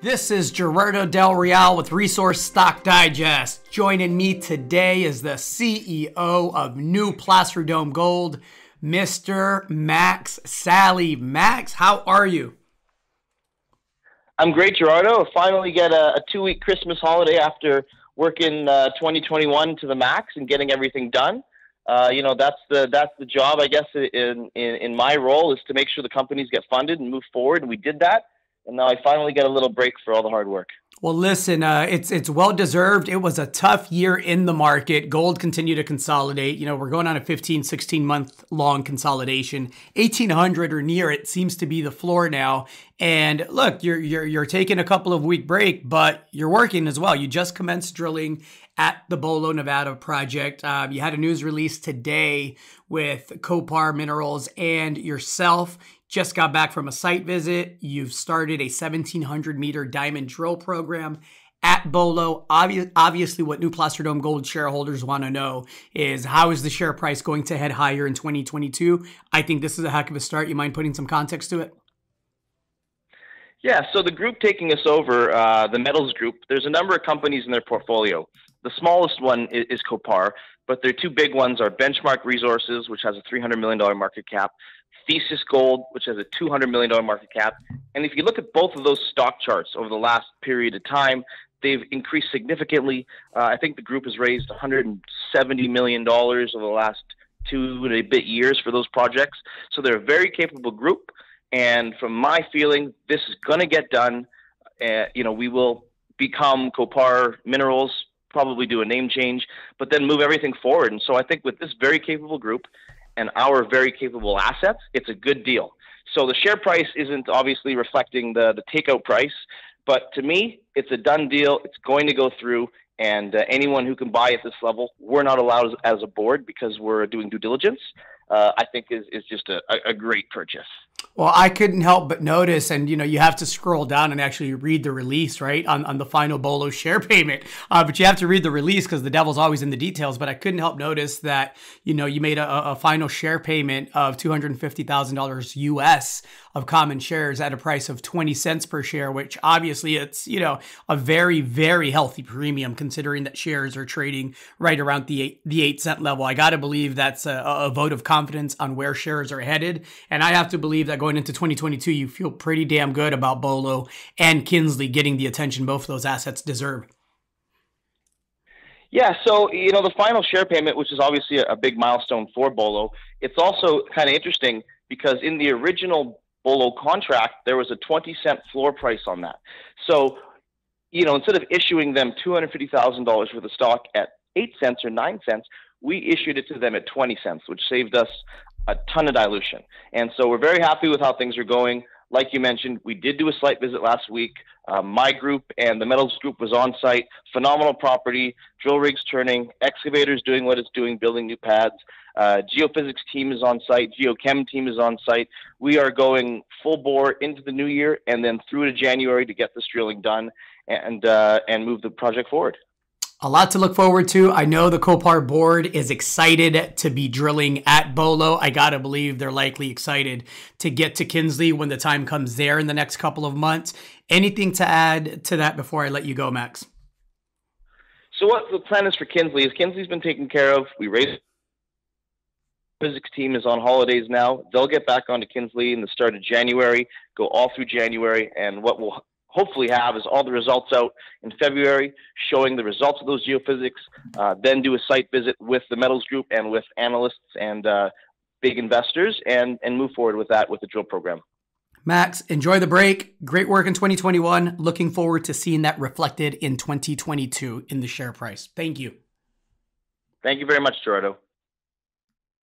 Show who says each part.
Speaker 1: This is Gerardo Del Real with Resource Stock Digest. Joining me today is the CEO of New Placer Dome Gold, Mr. Max Sali. Max, how are you?
Speaker 2: I'm great, Gerardo. Finally get a 2-week Christmas holiday after working 2021 to the max and getting everything done. That's the job, I guess, in my role, is to make sure the companies get funded and move forward. And we did that. And now I finally get a little break for all the hard work.
Speaker 1: Well, listen, it's well-deserved. It was a tough year in the market. Gold continued to consolidate. We're going on a 15, 16-month-long consolidation. 1,800 or near it seems to be the floor now. And look, you're taking a couple of week break, but you're working as well. You just commenced drilling at the Bolo, Nevada project. You had a news release today with Copar Minerals and yourself. Just got back from a site visit. You've started a 1,700-meter diamond drill program at Bolo. Obviously, what New Placer Dome Gold shareholders want to know is, how is the share price going to head higher in 2022? I think this is a heck of a start. You mind putting some context to it?
Speaker 2: Yeah, so the group taking us over, the Metals Group, there's a number of companies in their portfolio. The smallest one is Copar, but their two big ones are Benchmark Resources, which has a $300 million market cap, Thesis Gold, which has a $200 million market cap. And if you look at both of those stock charts over the last period of time, they've increased significantly. I think the group has raised $170 million over the last 2 and a bit years for those projects. So they're a very capable group. And from my feeling, this is going to get done. We will become Copar Minerals, probably do a name change, but then move everything forward. And so I think with this very capable group and our very capable assets, it's a good deal. So the share price isn't obviously reflecting the takeout price, but to me, it's a done deal. It's going to go through, and anyone who can buy at this level, we're not allowed as a board because we're doing due diligence, I think is just a great purchase.
Speaker 1: Well, I couldn't help but notice, and you have to scroll down and actually read the release, right, on the final Bolo share payment. But you have to read the release because the devil's always in the details. But I couldn't help notice that you made a final share payment of $250,000 US of common shares at a price of 20 cents per share, which obviously it's a very, very healthy premium considering that shares are trading right around the 8-cent level. I got to believe that's a vote of confidence on where shares are headed, and I have to believe that going into 2022, you feel pretty damn good about Bolo and Kinsley getting the attention both of those assets deserve.
Speaker 2: Yeah, so, the final share payment, which is obviously a big milestone for Bolo, it's also kind of interesting because in the original Bolo contract, there was a 20-cent floor price on that. So, instead of issuing them $250,000 worth of stock at 8 cents or 9 cents, we issued it to them at 20 cents, which saved us a ton of dilution. And so we're very happy with how things are going. Like you mentioned, we did do a site visit last week. My group and the Metals Group was on site. Phenomenal property, drill rigs turning, excavators doing what it's doing, building new pads. Geophysics team is on site. Geochem team is on site. We are going full bore into the new year and then through to January to get this drilling done and move the project forward.
Speaker 1: A lot to look forward to. I know the Copar board is excited to be drilling at Bolo. I gotta believe they're likely excited to get to Kinsley when the time comes there in the next couple of months. Anything to add to that before I let you go, Max?
Speaker 2: So what the plan is for Kinsley is Kinsley's been taken care of. We raised physics team is on holidays now. They'll get back onto Kinsley in the start of January, go all through January, and what we'll hopefully have is all the results out in February, showing the results of those geophysics, then do a site visit with the Metals Group and with analysts and big investors and move forward with that with the drill program.
Speaker 1: Max, enjoy the break. Great work in 2021. Looking forward to seeing that reflected in 2022 in the share price. Thank you.
Speaker 2: Thank you very much, Gerardo.